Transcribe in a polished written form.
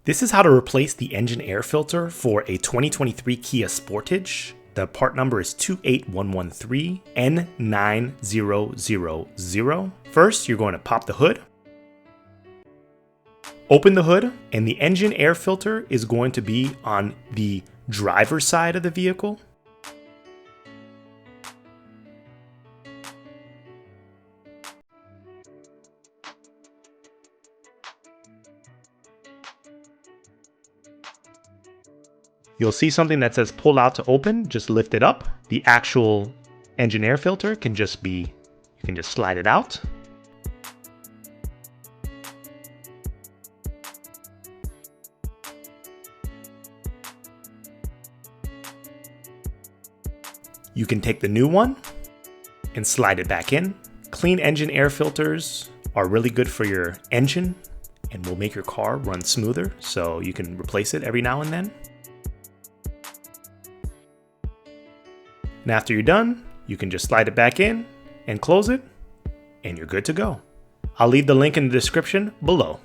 This is how to replace the engine air filter for a 2023 Kia Sportage. The part number is 28113N9000. First, you're going to pop the hood. Open the hood, and the engine air filter is going to be on the driver's side of the vehicle. You'll see something that says pull out to open. Just lift it up. The actual engine air filter can just be, you can just slide it out. You can take the new one and slide it back in. Clean engine air filters are really good for your engine and will make your car run smoother, so you can replace it every now and then. And after you're done, you can just slide it back in and close it, and you're good to go. I'll leave the link in the description below.